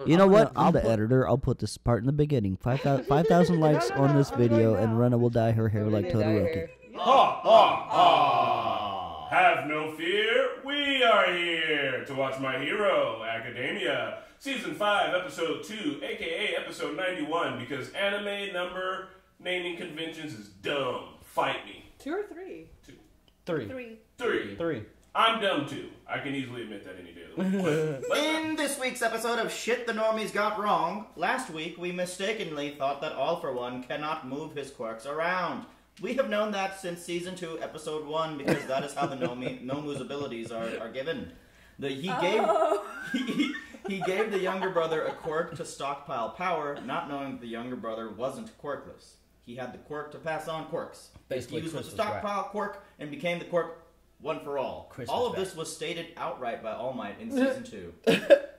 You know what? I'm the editor. I'll put this part in the beginning. 5,000 likes on this video, and Rena will dye her hair like Todoroki. Ha ha ha! Have no fear, we are here to watch My Hero Academia, Season 5, Episode 2, aka Episode 91, because anime number naming conventions is dumb. Fight me. 2 or 3? 2. 3. 3. I'm dumb too. I can easily admit that any day of the week. In this week's episode of Shit the Normies Got Wrong, last week we mistakenly thought that All For One cannot move his quirks around. We have known that since Season 2, Episode 1, because that is how the Nomu's abilities are given. He gave the younger brother a quirk to stockpile power, not knowing the younger brother wasn't quirkless. He had the quirk to pass on quirks. Basically, he used the stockpile quirk and became the quirk one for all. All of this was stated outright by All Might in Season 2.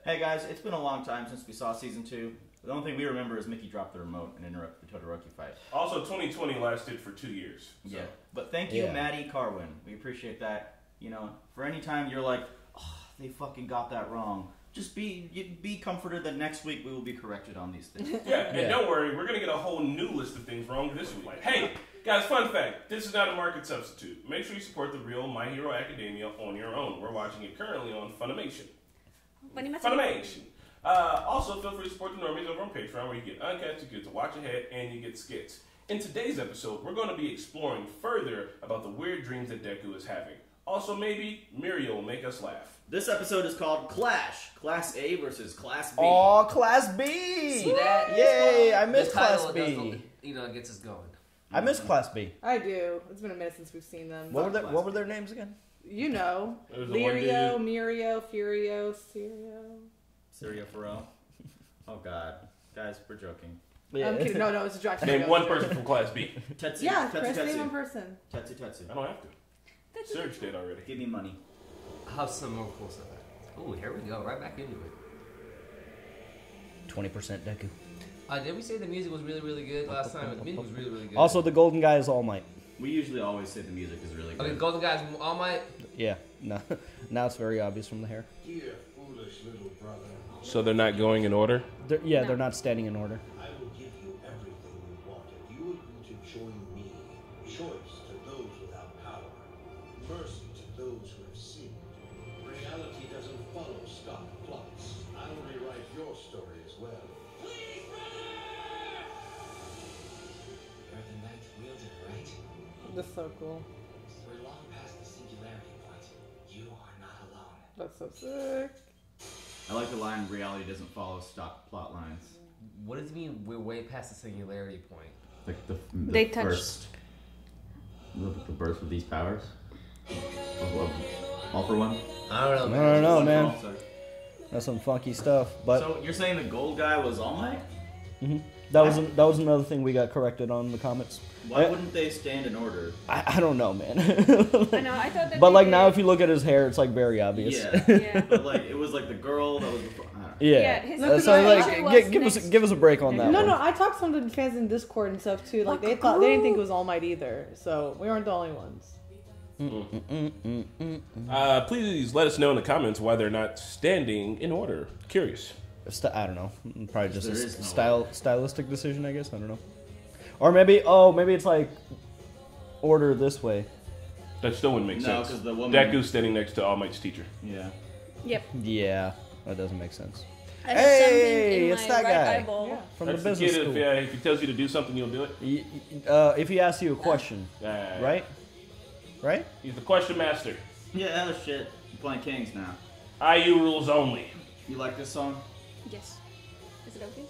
Hey guys, it's been a long time since we saw Season 2. The only thing we remember is Mickey dropped the remote and interrupted the Todoroki fight. Also, 2020 lasted for 2 years. So. Yeah, but thank you, Maddie Carwin. We appreciate that. You know, for any time you're like, oh, they fucking got that wrong. Just be comforted that next week we will be corrected on these things. Yeah, and don't worry, we're going to get a whole new list of things wrong this week. Hey, guys, fun fact, this is not a market substitute. Make sure you support the real My Hero Academia on your own. We're watching it currently on Funimation. Funimation. Also, feel free to support the Normies over on Patreon, where you get uncuts, you get to watch ahead, and you get skits. In today's episode, we're going to be exploring further about the weird dreams that Deku is having. Also, maybe Muriel will make us laugh. This episode is called Clash. Class A versus Class B. Oh, Class B! See that? Yay, I miss the Class title B. Gets us going. I miss Class B. I do. It's been a minute since we've seen them. What were their names again? You know. Lirio, Mirio, Furio, Syria Pharrell. Oh god. Guys, we're joking. Yeah. I'm kidding. No, it's a joke. Name one person from Class B. Tetsu. Yeah, Chris, name one person. Tetsu. I don't have to. Serge did already. Give me money. I'll have some more cool stuff. Oh, here we go. Right back into it. 20% Deku. Did we say the music was really, really good last time? The music was really, really good. Also, the golden guy is All Might. We usually always say the music is really good. Okay, Golden Guys, All Might. Yeah, no, now it's very obvious from the hair. Dear foolish little brother. So they're not going in order? They're not standing in order. I will give you everything you want if you agree to join me. Choice to those without power. Mercy to those who have sinned. Reality doesn't follow stock plots. I'll rewrite your story as well. Please, brother! You're the ninth wielder, right? That's so cool. We're long past the singularity point. You are not alone. That's so sick. I like the line, reality doesn't follow stock plot lines. What does it mean we're way past the singularity point? Like the they touched. burst. The burst of these powers? Of All For One? I don't know. I don't know, man. That's some funky stuff. But so you're saying the gold guy was All Might? that was another thing we got corrected on in the comments. Why wouldn't they stand in order? I don't know, man. I know. I thought that. But like now, if you look at his hair, it's like very obvious. Yeah. But like it was like the girl that was before. So like, give us a break on that. No, I talked to some of the fans in Discord and stuff too. Like they didn't think it was All Might either. So we weren't the only ones. Please let us know in the comments why they're not standing in order. Curious. I don't know. Probably just a stylistic decision, I guess. I don't know. Or maybe it's like order this way. That still wouldn't make sense. Because the woman... Deku's standing next to All Might's teacher. Yeah. Yep. Yeah, that doesn't make sense. Hey, it's that guy from the business school. If he tells you to do something, you'll do it. If he asks you a question, right? He's the question master. Yeah, shit. I'm playing Kings now. IU rules only. You like this song? Yes. Is it okay?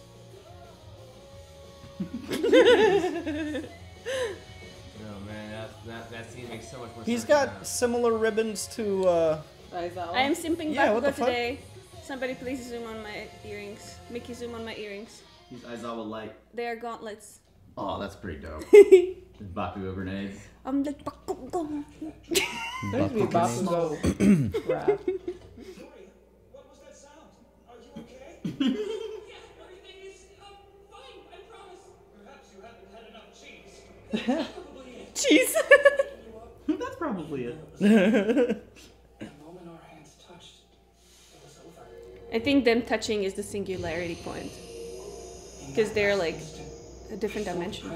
Oh man, that scene makes so much more sense. He's got similar ribbons to. Aizawa. I am simping Yeah, what the Bakugo today. Somebody please zoom on my earrings. Mickey, zoom on my earrings. He's Aizawa Light. They are gauntlets. Oh, that's pretty dope. Bakugo grenades. I'm like Bakugo. There used to be a Bakugo rap. Sorry, what was that sound? Are you okay? Yeah, everything is fine, I promise. Perhaps you haven't had enough cheese. That's probably it. Cheese. That's probably it. The moment our hands touched, it was over. think them touching is the singularity point. Because they're like a different dimension.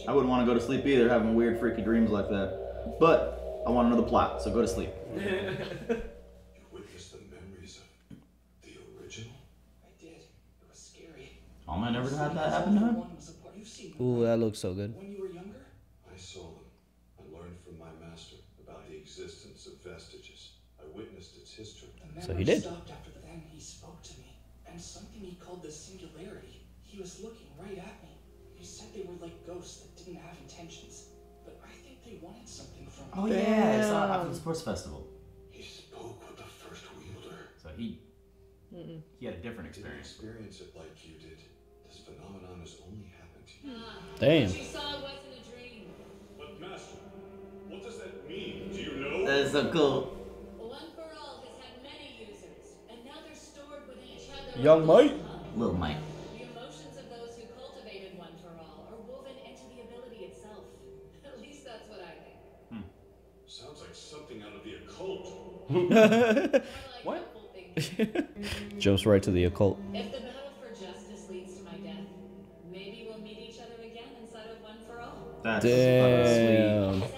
I wouldn't want to go to sleep either, having weird, freaky dreams like that. But I want to know the plot, so go to sleep. You witnessed the memories of the original? I did. It was scary. Oh man, never had that happen to him? You've seen them, Ooh, right? that looks so good. When you were younger? I saw them. I learned from my master about the existence of vestiges. I witnessed its history. The So he memory did. stopped after then. He spoke to me. And something he called the singularity. He was looking right at me. He said they were like ghosts that didn't have intentions. But I think they wanted something from me. Oh yeah, I saw it after the sports festival. He spoke with the first wielder. So he had a different Didn't experience. experience it like you did. This phenomenon has only happened to you. Damn. What you saw wasn't a dream. But master, what does that mean? Do you know? That is so cool. One for All has had many users, and now they're stored within each other. Young Mike? Little Mike. The emotions of those who cultivated One for All are woven into the ability itself. At least that's what I think. Sounds like something out of the occult. More like What? helpful thinking. Jumps right to the occult. If the battle for justice leads to my death, maybe we'll meet each other again inside of One for All. That's Damn. Sad,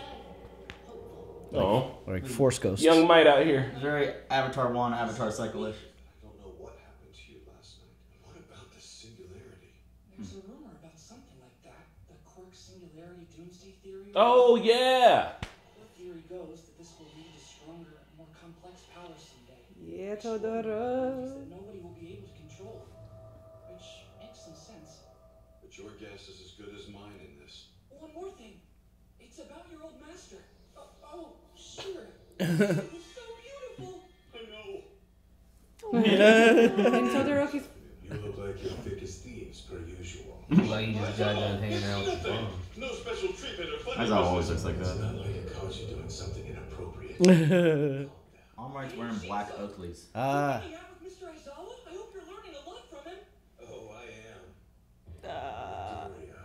hopeful. Oh, Like Force Ghost. young Might out here. sweet. Very Avatar 1, Avatar Cycle-ish. I don't know what happened to you last night. What about the singularity? There's a rumor about something like that. The quark singularity doomsday theory. Oh yeah. The theory goes that this will lead to stronger, more complex powers someday. Yeah, Which will be Todoro. powers that nobody will be able to control. Which makes some sense. But your guess is as good as mine in this. One more thing. It's about your old master. Oh, sure. It was so beautiful. I know. And Todoroki's You look like you're thick as thieves, per usual. Like he just got done hanging out with the Nothing. bomb. No special treatment or funny Aizawa always business. looks like It's that. not like it caught you doing something inappropriate. All Mike's wearing black Oakleys. Ah. Hanging out with Mr. Aizawa? I hope you're learning a lot from him. Oh, I am. Gloria,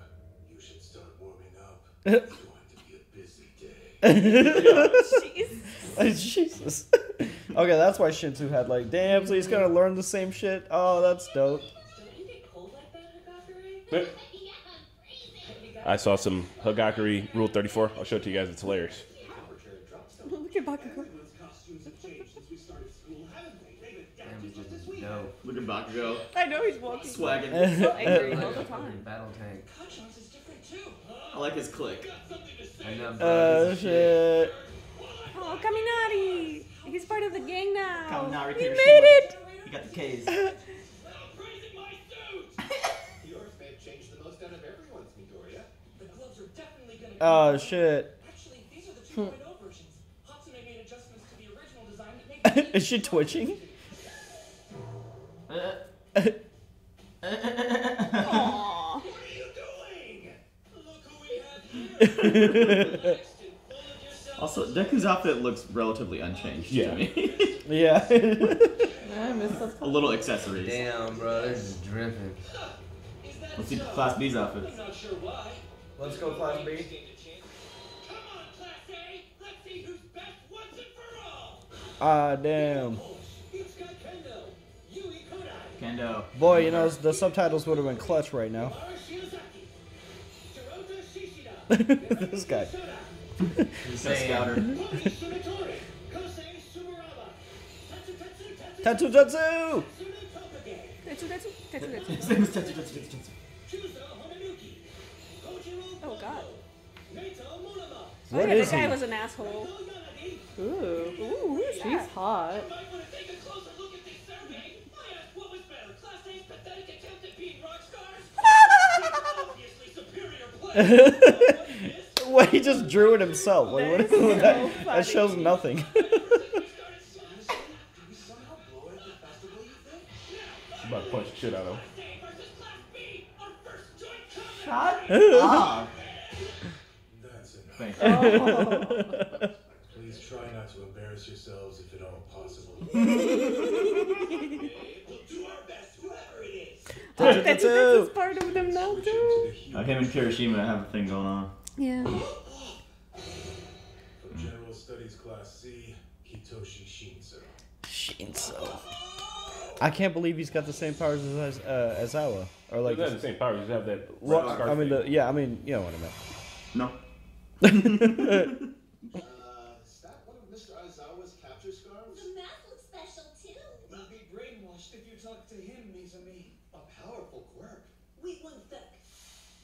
you should start warming up. It's going to be a busy day. Jesus. Okay, that's why Shinsu had like, damn, so he's gonna learn the same shit. Oh, that's dope. Don't you get cold like that, Hagakure? I saw some Hagakure Rule 34. I'll show it to you guys. It's hilarious. Look at Bakugo. Everyone's costumes have changed since we started school, haven't they? They've Damn, adapted he's just just as we no. have. Look at Bakugo. I know he's walking. Swagging. So angry Like all the a time. battle tank. Kachans is different too. I like his click. I know, bro. This is Shit. Oh, Kaminari! He's part of the gang now. Kaminari We Kirishima. made it! You got the K's. Praising my suit! Your fit changed the most out of everyone's, Midoriya. The gloves are definitely gonna. Oh, shit. Actually, these are the 2.0 versions. Hatsune made adjustments to the original design that make it Is she twitching? Aww. What are you doing? Look who we have here! Relaxed and full of yourself. Also, Deku's outfit looks relatively unchanged Yeah. to me. Yeah. I missed some. A little accessories. Damn, bro, this is dripping. Is that Let's see so? Class B's outfit. I'm not sure why. Let's go, Class B. Stand a chance. Come on, Class A! Let's see who's best once and for all! Ah, damn. It's got Kendo, Yui Kodai, Kendo. Boy, you know, the subtitles would have been clutch right now. Mara Shiozaki, Shirota Shishida, This guy. Soda, He's a scouter. Komi Sumitori, Kosei Sumeraba, Tatsu Tatsu Tatsu! Tsunu Tokage, Tetsu. His name is Tetsu, Tetsu, Tetsu, Tetsu. Chuzo Homenuki, Kojiro Oh, God. Neito Monoma, Oh, What yeah, is that guy he? was an asshole. Ooh. Ooh, who's She's that? hot. You might want to take a closer look at this survey. I asked what was better, Class A's pathetic attempt at being rock stars, obviously superior play. Well, he just drew it himself. Like, what That is so that funny. shows nothing. I'm about to punch the shit out of him. Shut up. That's enough. Thanks. Please try not to embarrass yourselves if at all possible. We'll do our best, whoever it is. Tatsu That's Tatsu! part of them now, Switch too. into the human. Him and Kirishima have a thing going on. Yeah. From General Studies Class C, Hitoshi Shinzo. Shinso. I can't believe he's got the same powers as Aizawa. Or like, He doesn't have the same powers. He just have that. well, scarf I mean, thing. you know what I meant. No. Is that one of Mr. Aizawa's capture scarves? The mask looks special too. You'll be brainwashed if you talk to him, Mizumi. A powerful quirk. Wait one sec.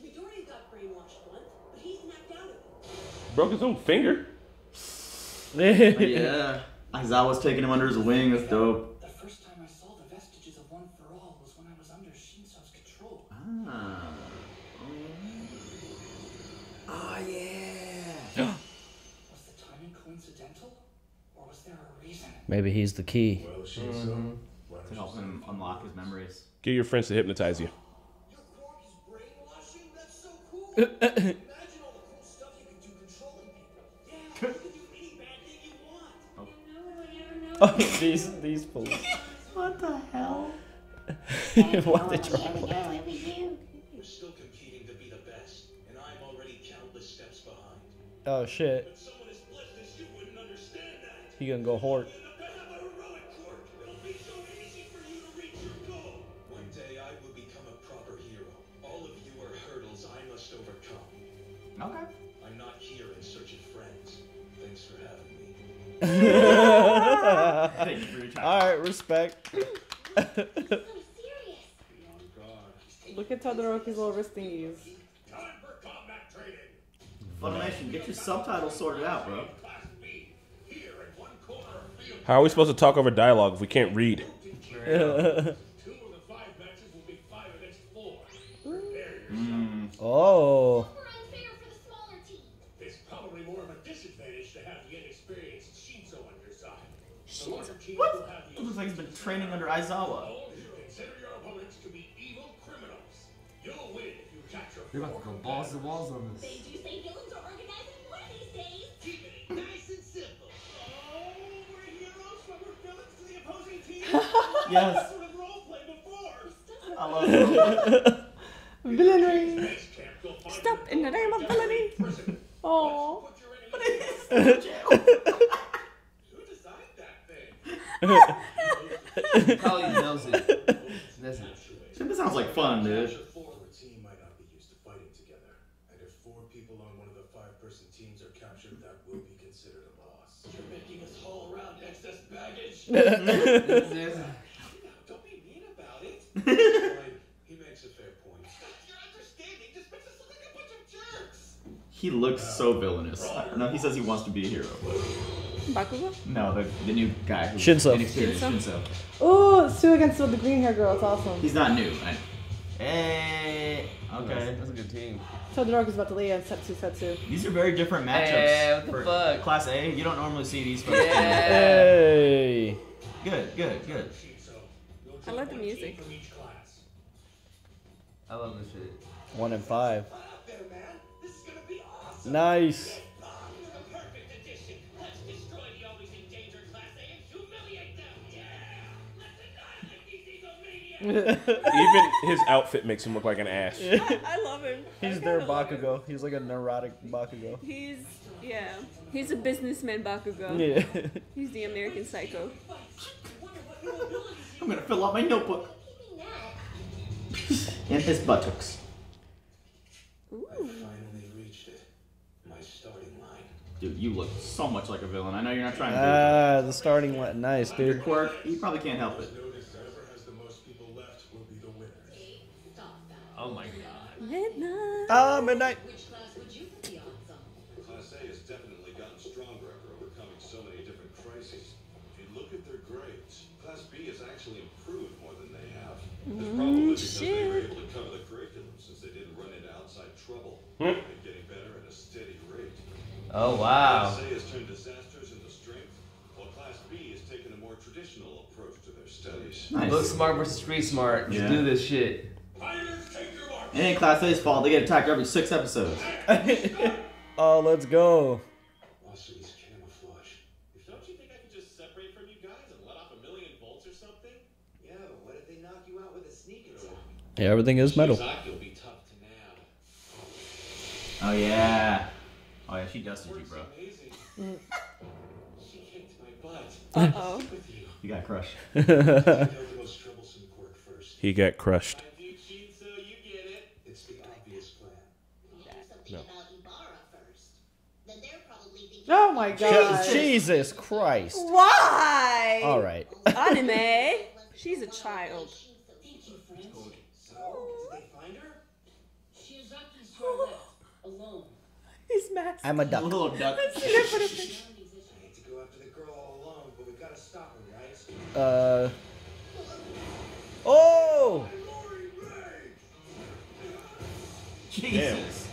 Midoriya got brainwashed once, but he snapped out of it. Broke his own finger. Yeah. Aizawa's taking him under his wing. That's dope. The first time I saw the vestiges of One for All was when I was under Shinso's control. Ah. Oh yeah. Was the timing coincidental? Or was there a reason? Maybe he's the key. Well, Shinso, why To don't help you him unlock his memories. Get your friends to hypnotize you. Your quirk is brainwashing? That's so cool! Imagine all the cool stuff you can do controlling people. Yeah, you can do any bad thing you want. No one would ever know. Oh, these fools. What the hell? What they try? We're still competing to be the best, and I'm already countless steps behind. Oh shit. But someone as blessed as you wouldn't understand that. He gonna go horde. You have a heroic quirk. It'll be so easy for you to reach your goal. One day I will become a proper hero. All of you are hurdles I must overcome. Okay. I'm not here in search of friends. Thanks for having me. Thank you for your time. Alright, respect. So serious. Be on guard. Look at Todoroki's little wrist thingies. Time for combat training. Funimation, get your subtitles sorted out, bro. Class B, here in one corner of field. How are we supposed to talk over dialogue if we can't read? 2 of the 5 matches will be 5 against 4. Prepare yourself. Oh. Super unfair for the smaller team. It's probably more of a disadvantage to have the inexperienced Shinso on your side. The larger teams will have It the looks like he's been training under Aizawa. Consider your opponents to be evil criminals. You'll win if you capture You're about to go balls to walls on this. They do say villains are organizing one of these days. Keep it nice and simple. Oh, we're heroes, but we're villains to the opposing team. Yes. Sort of roleplay before. I love it. Villainy. Base camp, you'll find Stop in the name of villainy. Oh. Put your enemy Who designed that thing? He probably knows it. That's it. This sounds like fun, dude. A team might not be used to fighting together. And if 4 people on one of the 5-person teams are captured, that will be considered a loss. You're making us haul around excess baggage. There's- Don't be mean about it. Fine, he makes a fair point. Your understanding just makes us look like a bunch of jerks. He looks so villainous. No, he says he wants to be a hero. Bakugo? No, the new guy. Who's Shinso. inexperienced Shinso. Ooh, it's 2 against the green hair girl. It's awesome. He's not new. Hey. Okay. That's a good team. Todoroki's about to lay on Setsu. These are very different matchups. Hey, what the for fuck? Class A. You don't normally see these folks. Yeah. Hey. Good. Shinso, you'll I love the join one team music. from each class. I love this shit. 1 and 5. Up there, man. This is gonna be awesome. Nice. The perfect addition. Let's destroy the always endangered Class A and humiliate them. Yeah. Let's annihilate these egomaniacs. Even his outfit makes him look like an ass. I love him. He's I their kinda love him. Bakugo. He's like a neurotic Bakugo. He's a businessman Bakugo. Yeah. He's the American Psycho. I'm gonna fill out my notebook. Keeping that. And his buttocks. I finally reached it. My starting line. Dude, you look so much like a villain. I know you're not trying to do Ah, the starting line. Nice, it. Your dude. quirk, you probably can't help it. Notice whoever has the most people left will be the winners. Stop that. Oh my god. Midnight. Ah, midnight. Which class would you put the odds on? Class A has definitely gotten stronger after overcoming so many different crises. If you look at their grades, Class B has actually improved more than they have. That's probably because they were able to cover the curriculum since they didn't run into outside trouble. They're getting better at a steady rate. Oh wow. Class A has turned disasters into strength, while Class B has taken a more traditional approach to their studies. Nice. Look smart versus street smart. Let's Yeah. do this shit. Fighters, take your march! It ain't Class A's fault. They get attacked every 6 episodes. Oh, let's go. Also, these camouflage. Don't you think I could just separate from you guys and let off 1,000,000 volts or something? Yeah, but what if they knock you out with a sneak attack? Yeah, everything is metal. Shizaki will be tough to nab. Oh, yeah. Oh, yeah, she dusted you, bro. Amazing. She kicked my butt. Uh-oh. With you. He got crushed. I know the most troublesome quirk first. He got crushed. So you get it. It's the obvious plan. No. Oh my god. Jesus Christ. Why? All right. Anime. She's a child. Thank you, friends. So, did they find her? Shizaki's far left, alone. He's masked. I'm a duck. Little duck. I hate to go after the girl all alone, but we gotta stop her, right? Oh! Jesus.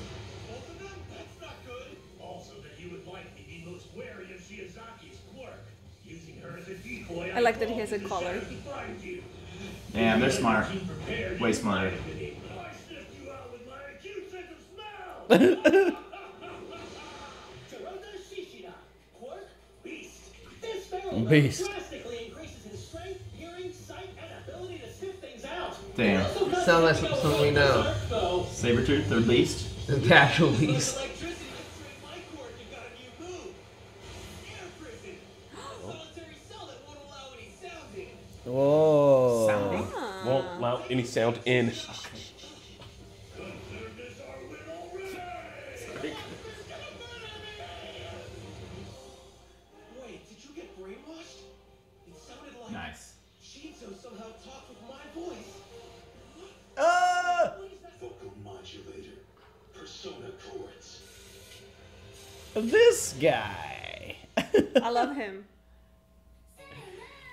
Both of them? That's not good. Also, that you would like me be most wary of Shizaki's quirk. Using her as a decoy. I like that he has a collar. Damn, they're smart. Way smarter. I sniffed you out with my acute sense of smell. Quirk, beast. This feral Beast. drastically increases his strength, hearing, sight, and ability to sniff things out. Damn. You sound like something we know. Sabretooth, they're beast. The actual beast. Electricity to trade my quirk and got a new move. Air prison. A solitary cell that won't allow any sound in. Whoa. Sounding. Won't allow any sound in. Wait, did you get brainwashed? It sounded like Nice. Shinzo somehow talked with my voice. Vocal modulator. Persona chords. This guy. I love him.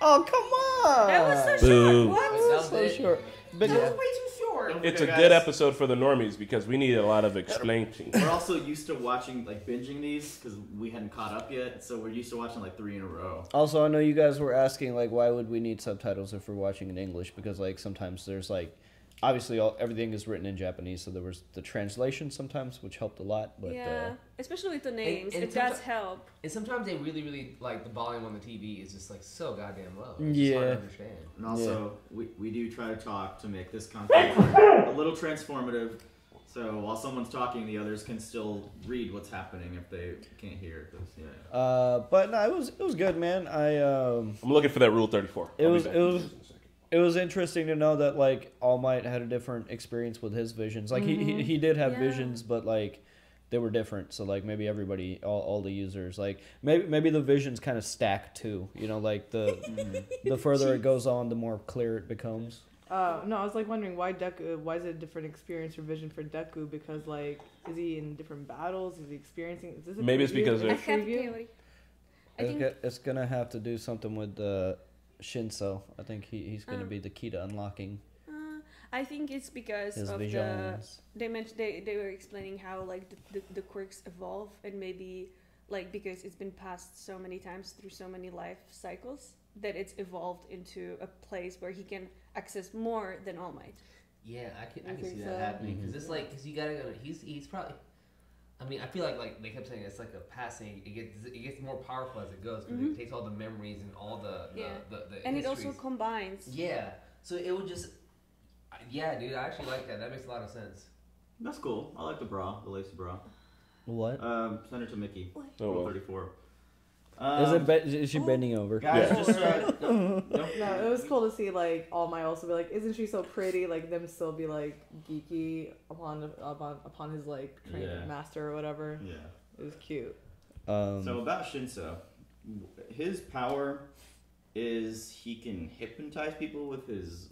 Oh, come on. That was so Boo. short. What? That was So it. short. But Yeah. Way too short. It's a good episode for the normies because we need a lot of explaining. We're also used to watching, like, binging these because we hadn't caught up yet, so we're used to watching, like, 3 in a row. Also, I know you guys were asking, like, why would we need subtitles if we're watching in English? Because, like, sometimes there's, like, obviously everything is written in Japanese, so there was the translation sometimes, which helped a lot. But Yeah, especially with the names, and it does help. And sometimes they really like the volume on the TV is just like so goddamn low. It's Yeah. hard to understand. And also, we do try to talk to make this content a little transformative, so while someone's talking, the others can still read what's happening if they can't hear. 'Cause, yeah. but no, it was good, man. I'm looking for that Rule 34. It I'll be was- back it in was- just a second. It was interesting to know that, like, All Might had a different experience with his visions. Like, he did have Yeah. visions, but, like, they were different. So, like, maybe everybody, all the users, like, maybe the visions kind of stack too. You know, like, the further it goes on, the more clear it becomes. No, I was like wondering why Deku. Why is it a different experience or vision for Deku? Because like, is he in different battles? Is he experiencing? Is this a Maybe it's preview? because Is I it a they're- have a preview? theory. I think It's gonna have to do something with Shinso. I think he's gonna be the key to unlocking I think it's because his of visions. they mentioned they were explaining how like the quirks evolve, and maybe like because it's been passed so many times through so many life cycles that it's evolved into a place where he can access more than All Might. Yeah, I can think see so. that happening because it's like because you gotta go. He's probably. I mean, I feel like they kept saying it's like a passing. It gets more powerful as it goes because it takes all the memories and all the And it also histories. combines. Yeah, so it would just. Yeah, dude, I actually like that. That makes a lot of sense. That's cool. I like the bra, the lacy bra. What? Send it to Mickey. What? Oh, well. 34. Is she bending over? Guys, Yeah. just No, it was cool to see like All Might also be like, isn't she so pretty? Like them still be like geeky upon his like trainer Yeah. master or whatever. yeah. It was cute. So about Shinso, his power is he can hypnotize people with his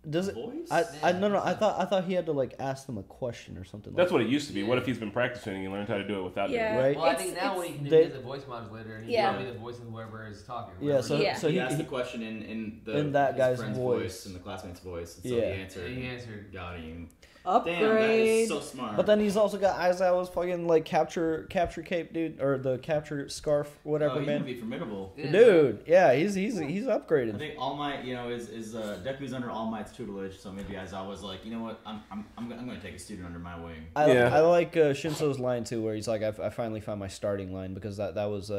Does it? voice. No. I thought he had to like ask them a question or something. That's like what it used to be. What if he's been practicing and he learned how to do it without doing Yeah. it? Right. Well, I It's- think now it's- what he can do they- is a voice modulator, and he Yeah. can be the voice of whoever is talking. Yeah, whoever so it is. Yeah. so he he, asked the question in in that his guy's friend's voice. and the classmate's voice. And so Yeah. he answered. He answered. Got him. Upgrade. Damn, that is so smart. But then he's also got Aizawa's fucking like capture cape, dude, or the capture scarf, whatever, he's gonna man. be formidable. Yeah. Dude, yeah, he's I upgraded. think All Might, is Deku's under All Might's tutelage, so maybe Aizawa's like, you know what, I'm gonna take a student under my wing. I like Shinso's line too, where he's like, I finally found my starting line, because that was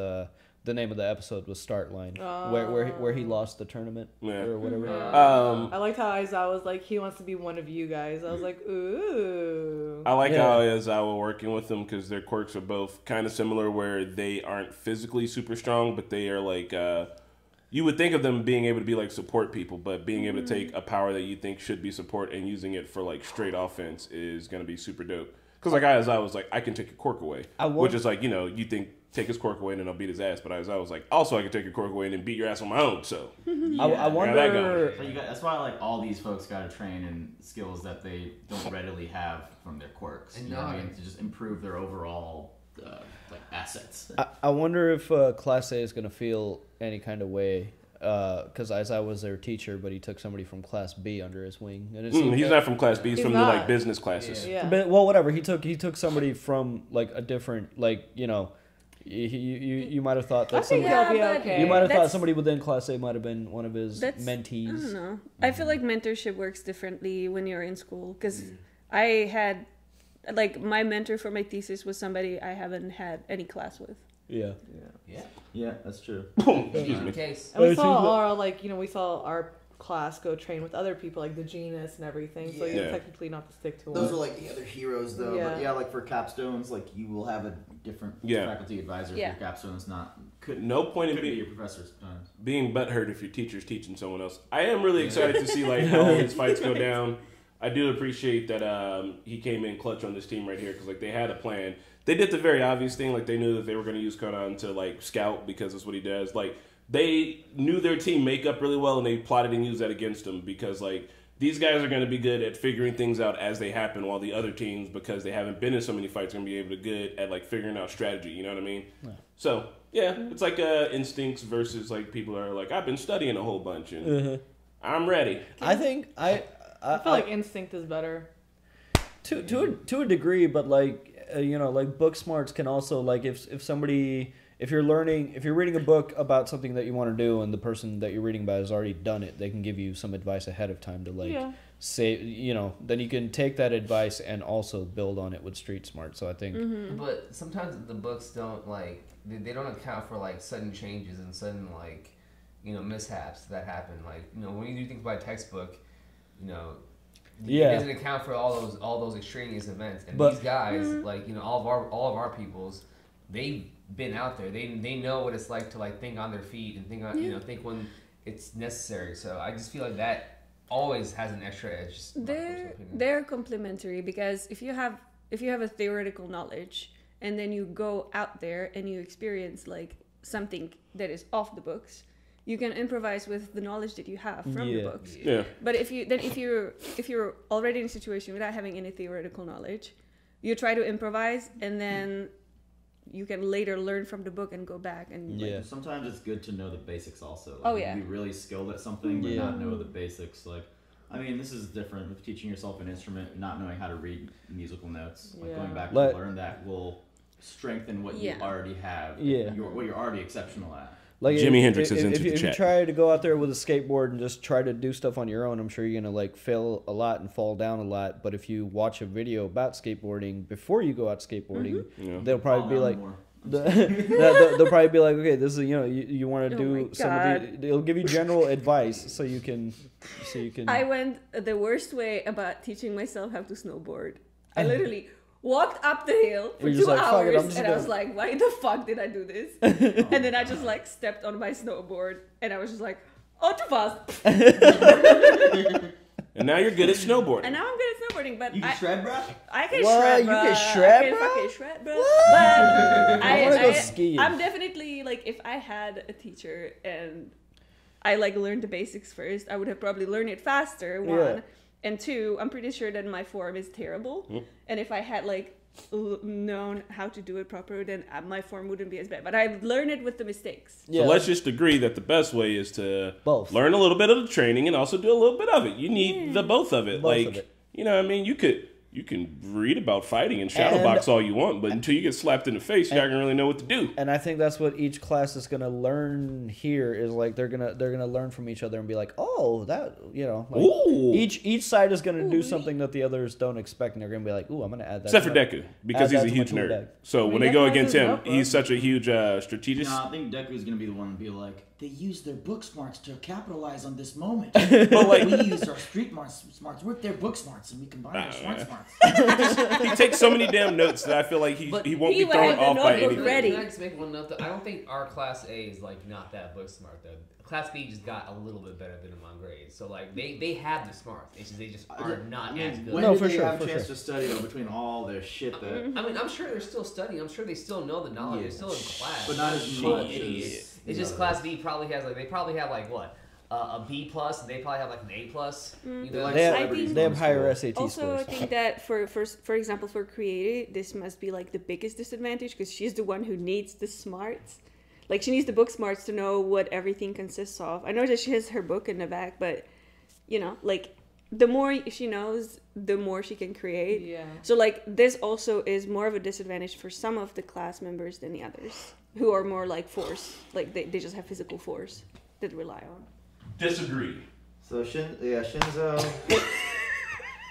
the name of the episode was Start Line, where he lost the tournament or whatever. I liked how Aizawa was like, he wants to be one of you guys. I was like, ooh. I like Yeah. how Aizawa working with them because their quirks are both kind of similar, where they aren't physically super strong, but they are like you would think of them being able to be like support people, but being able to take a power that you think should be support and using it for like straight offense is going to be super dope. Because like Aizawa was like, I can take your quirk away, which is like, you know, you think take his quirk away and then I'll beat his ass, but Aizawa was like, also I can take your quirk away and then beat your ass on my own. So I wonder. But that's why like all these folks got to train in skills that they don't readily have from their quirks. And you know what I mean? To just improve their overall like assets. I wonder if Class A is going to feel any kind of way. Because Aizawa was their teacher, but he took somebody from Class B under his wing. And he's not from Class B. He's from the like business classes. Yeah. But well, whatever. He took somebody from like a different you know. You might have thought that okay. You might have thought somebody within Class A might have been one of his mentees. I don't know. I feel like mentorship works differently when you're in school because I had like my mentor for my thesis was somebody I haven't had any class with. Yeah. Yeah, that's true. Excuse me. Case. And we saw our we saw our class go train with other people like the genus and everything. So you're technically not to stick to Those one. are like the other heroes, though. Yeah. But yeah, like for capstones, like you will have a different Faculty advisor for your capstones, No point in be your professor's being butthurt if your teacher's teaching someone else. I am really excited to see like how his fights go down. I do appreciate that he came in clutch on this team right here because like they had a plan. They did the very obvious thing, like they knew that they were going to use Conan to like scout because that's what he does. Like they knew their team makeup really well and they plotted and used that against him because like these guys are going to be good at figuring things out as they happen, while the other teams, because they haven't been in so many fights, are going to be able to good at like figuring out strategy. You know what I mean? Yeah. So yeah, it's like instincts versus like people are like, I've been studying a whole bunch and I'm ready. I think I feel like instinct is better. To a degree, but like you know, like book smarts can also like if you're reading a book about something that you want to do and the person that you're reading about has already done it, they can give you some advice ahead of time to like say, you know, then you can take that advice and also build on it with street smart. So I think But sometimes the books don't like they don't account for like sudden changes and sudden like, you know, mishaps that happen. Like, you know, when you do things by textbook, you know, it doesn't account for all those extraneous events. And these guys, like, you know, all of our peoples, they've been out there. They know what it's like to like think on their feet and think on you know, think when it's necessary. So I just feel like that always has an extra edge. They're complementary because if you have a theoretical knowledge and then you go out there and you experience like something that is off the books, you can improvise with the knowledge that you have from the books. Yeah. But if you're already in a situation without having any theoretical knowledge, you try to improvise and then you can later learn from the book and go back and like, sometimes it's good to know the basics also. Like, oh yeah. You can be really skilled at something but not know the basics. Like, I mean, this is different with teaching yourself an instrument, not knowing how to read musical notes. Like going back to learn that will strengthen what you already have. What you're already exceptional at. Like Jimi Hendrix is into the chat. If you try to go out there with a skateboard and just try to do stuff on your own, I'm sure you're gonna like fail a lot and fall down a lot. But if you watch a video about skateboarding before you go out skateboarding, they'll probably be like, they'll probably be like, okay, this is you want to do some of the. They'll give you general advice so you can. I went the worst way about teaching myself how to snowboard. I literally walked up the hill for 2 hours and I was like, why the fuck did I do this? And then I just like stepped on my snowboard and I was just like, oh, too fast. And now you're good at snowboarding. And now I'm good at snowboarding, but you can shred, bro? I can shred, bro. You can shred, I bro? can fucking shred, bro. But I want to go skiing. I'm definitely like, if I had a teacher and I like learned the basics first, I would have probably learned it faster, one. And two, I'm pretty sure that my form is terrible. And if I had like known how to do it proper, then my form wouldn't be as bad. But I learned it with the mistakes. So let's just agree that the best way is to learn a little bit of the training and also do a little bit of it. You need the both of it. You know what I mean? You can read about fighting and shadowbox all you want, but until you get slapped in the face, you're not gonna really know what to do. And I think that's what each class is gonna learn here is like they're gonna learn from each other and be like, oh, that each side is gonna do something that the others don't expect, and they're gonna be like, ooh, I'm gonna add that. Except for Deku, because he's a huge nerd. So when they go against him, he's such a huge strategist. No, I think Deku's gonna be the one to be like, they use their book smarts to capitalize on this moment. But like, we use our street smarts with their book smarts, and we combine our smart smarts. He takes so many damn notes that I feel like he won't be thrown off by anything. Can I just make one note? I don't think our Class A is like not that book smart though. Class B just got a little bit better than them on grades. So like they have the smarts. They just are not as good. When did they have a chance to study though between all their shit that? I mean, I'm sure they're still studying. I'm sure they still know the knowledge. They're still in class. But not as much as. It's just Class B probably has like they probably have like what a B plus, and they probably have like an A plus. Like they have higher SAT also, scores. I think that for example, for Creative, this must be like the biggest disadvantage because she's the one who needs the smarts. Like she needs the book smarts to know what everything consists of. I know that she has her book in the back, but you know, like the more she knows, the more she can create. Yeah. So like this also is more of a disadvantage for some of the class members than the others, who are more like force. Like they just have physical force that rely on. Disagree. So Shinzo,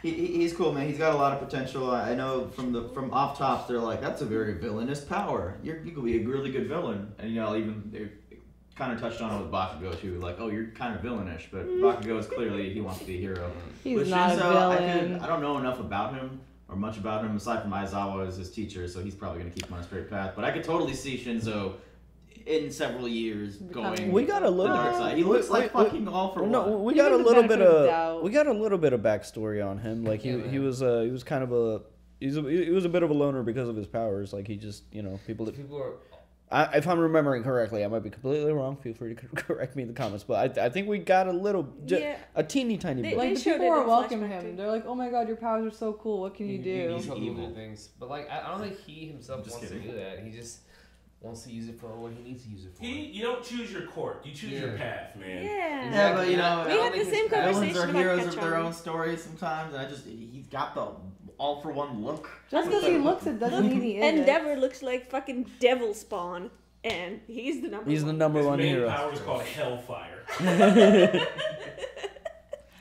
he's cool, man. He's got a lot of potential. I know from off top, they're like, that's a very villainous power. You could be a really good villain. And you know, even they kind of touched on it with Bakugo too. Like, oh, you're kind of villainish, but Bakugo is clearly he wants to be a hero. He's but not Shinzo, a villain. I don't know enough about him or much about him aside from Aizawa as his teacher, so he's probably gonna keep him on a straight path. But I could totally see Shinzo in several years going. We got a little the dark side. He looks like fucking all for one. No, we got a little bit of backstory on him. Like he was kind of he was a bit of a loner because of his powers. Like he just people are. If I'm remembering correctly, I might be completely wrong. Feel free to correct me in the comments. But I think we got a teeny tiny bit. Like the people are welcoming him. They're like, "Oh my god, your powers are so cool. What can you do?" He's evil things, but like I don't think he himself wants to do that. He just wants to use it for what he needs to use it for. You don't choose your court. You choose your path, man. Yeah. Yeah, but you know, we had the same conversation villains are about heroes of Ketchum. their own stories sometimes, and he's got the all for one look. Just because he looks it doesn't mean he is. Endeavor looks like fucking devil spawn, and he's the number one. He's the number one His main hero. power is called Hellfire.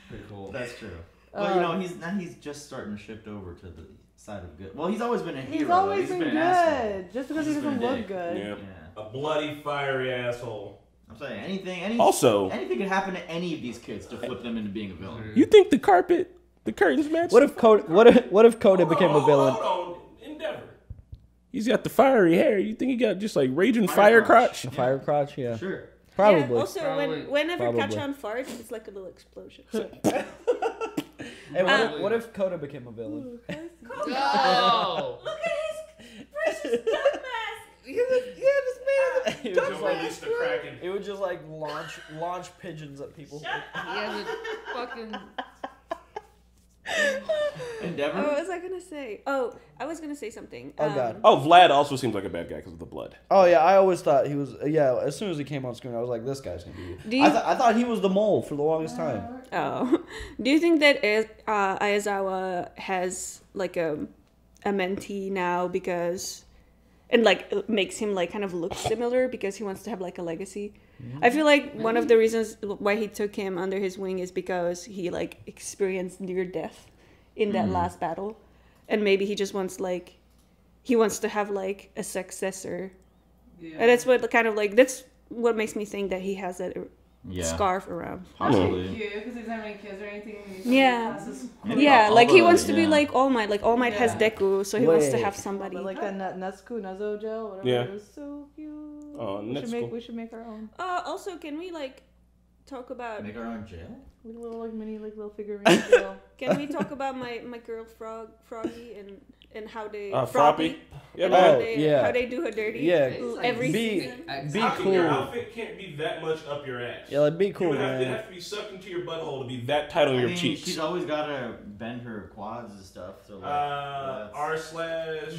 Pretty cool. That's true. But you know, he's just starting to shift over to the side of good. Well, he's always been a hero. He's always He's been been good. an asshole. Just because he doesn't look good. Yeah. A bloody, fiery asshole. I'm saying anything could happen to any of these kids to flip them into being a villain. You think the curtains match? What if Coda became a villain? Hold on. Endeavor. He's got the fiery hair. You think he got just like raging fire crotch? A fire crotch, yeah. Sure. Probably. Yeah, also, whenever Probably. Ketchum farts, it's like a little explosion. Hey, what if Coda became a villain? No! Look at his precious duck mask! It would just like Release the Kraken. it would just like launch pigeons at people. He has a fucking. Endeavor? What was I gonna say? Oh, I was gonna say something. Oh god. Oh, Vlad also seems like a bad guy because of the blood. Oh yeah, I always thought he was. Yeah, as soon as he came on screen, I was like, this guy's gonna be. I thought he was the mole for the longest time. Oh, do you think that Aizawa has like a mentee now because, and like makes him like kind of look similar because he wants to have like a legacy? I feel like one of the reasons why he took him under his wing is because he like experienced near death in that last battle, and maybe he just wants to have like a successor, and that's what that's what makes me think that he has that scarf around. Possibly. Because he doesn't have any kids or anything. Yeah, like he wants to be like All Might. Like All Might has Deku, so he wants to have somebody. But like that Netsuko Nezo gel, whatever. Yeah. It was so cute. Oh, We should make our own. Also, can we like talk about Make our own jail? Little little figurine gel. Can we talk about my girl Froggy and how they Froppy? Yeah, and man. how they do her dirty? Yeah. Every Be season. How come your cool. outfit can't be that much up your ass? Yeah, like be cool, It'd man. have to be sucked into your butthole to be that tight on your cheeks. She's always got to bend her quads and stuff. So like, R/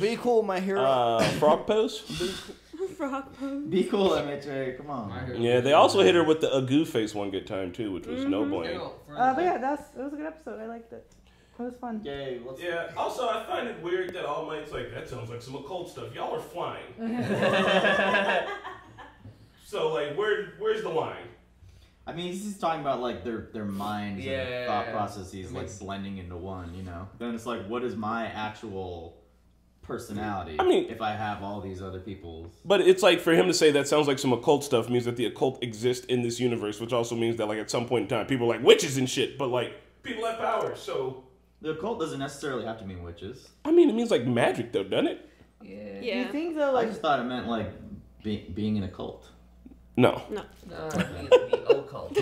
Be cool, my hero. frog pose? Frog pose. Be cool, MHA. Come on. Yeah, they also hit her with the Agoo face one good time too, which was no bueno. But yeah, it was a good episode. I liked it. It was fun. Yay. Yeah, also I find it weird that All Might's like, that sounds like some occult stuff. Y'all are flying. So like, where's the line? I mean, he's just talking about like their minds and thought processes like makes- blending into one, you know. Then it's like, what is my actual personality. I mean, if I have all these other people's. But it's like for him to say that sounds like some occult stuff means that the occult exists in this universe, which also means that like at some point in time people are like witches and shit, but like people have powers, so the occult doesn't necessarily have to mean witches. I mean, it means like magic though, doesn't it? Yeah. Do you think though, like I just thought it meant like being in a cult. No. No, the occult.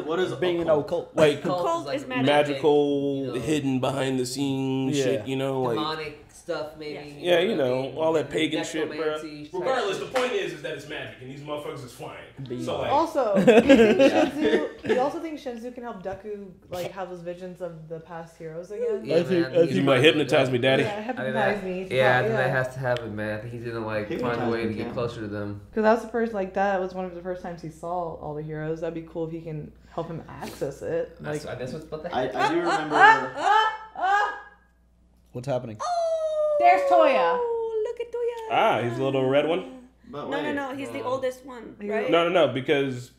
What is being an occult? Like occult is magical, hidden behind the scenes shit, you know, like demonic stuff, maybe. Yeah, you know, all that pagan shit, bro. necromancy type Regardless, shit. the point is that it's magic, and these motherfuckers is flying. So like, also, you also think Shinzu can help Deku like have those visions of the past heroes again? Yeah, you might hypnotize me, daddy. Yeah, hypnotize me. Yeah, I think that has to happen, man. I think he's gonna like find a way to get closer to them. Because that was the first, like that was one of the first times he saw all the heroes. That'd be cool if he can help him access it. Like That's what's about to I happen. do remember. What's happening? There's Toya. Oh, look at Toya. Ah, he's the little red one. But No, he's the oldest one, right? No, because.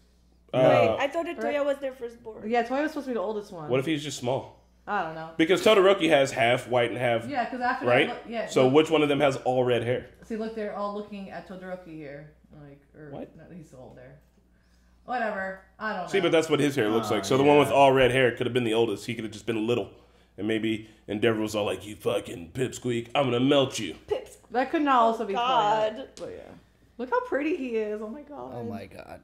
Wait, I thought that Toya was their firstborn. Yeah, Toya was supposed to be the oldest one. What if he's just small? I don't know. Because Todoroki has half white and half. Yeah, because after right. that, yeah. So which one of them has all red hair? See, look, they're all looking at Todoroki here. Like, or What? No, he's so old there. Whatever. I don't know. See, but that's what his hair looks like. So the one with all red hair could have been the oldest. He could have just been little. And maybe Endeavor was all like, "You fucking pipsqueak, I'm gonna melt you." That could not also be God. Toya. But yeah. Look how pretty he is. Oh my god. Oh my god.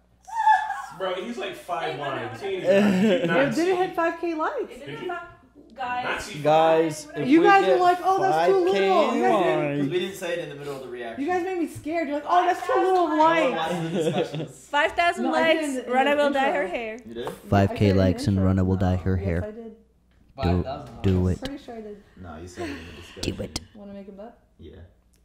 Bro, he's like 5'1". It didn't hit 5K likes. Guys, if You we guys get were like, oh, that's too 5K little. You guys Because we didn't say it in the middle of the reaction. You guys made me scared. You're like, oh, that's too little of likes. 5,000 No, I did likes. in the Rana will dye intro. her hair. You did? 5K likes and Rana will dye her hair. Yes, I did. Do it. Pretty sure I did. No, you said it in the discussion. Do it. Want to make a bet? Yeah.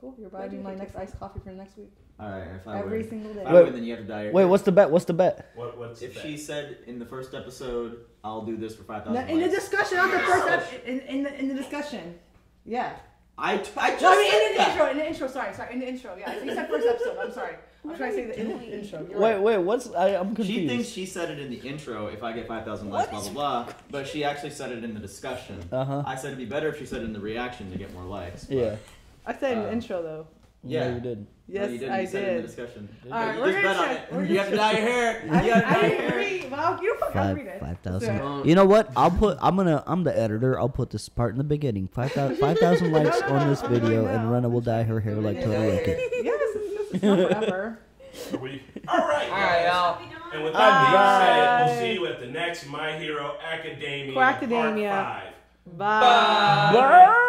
Cool. You're buying me my next iced coffee for next week. All right. If I Every win, single day. If I win, then you have to dye your Wait, hair. what's the bet? What's the bet? What's If she said in the first episode, I'll do this for 5,000 No, likes. in the discussion, not the first in the discussion. Yeah. I just No, I mean said in the that. intro. In the intro. Sorry. In the intro. Yeah. So you said first episode. I'm sorry. I'm trying to say the intro. You're right. Wait, what's I'm confused. She thinks she said it in the intro if I get 5,000 likes, blah, blah, blah. But she actually said it in the discussion. Uh-huh. I said it'd be better if she said it in the reaction to get more likes. But Yeah. I said in the intro though. Yeah. No, you did. No, Yes, you didn't. I You said it in the did. discussion. All right, You we're just gonna bet on check. it. You have to dye your hair. You have to dye your hair. agree. Well, you fucking read it. 5,000. You know what? I'm the editor. I'll put this part in the beginning. 5,000 likes on this video, and Rana will dye her hair like Todoroki. Yes, it's not forever. All right, y'all. And with that being said, we'll see you at the next My Hero Academia Quackademia. Part 5. Bye. Bye.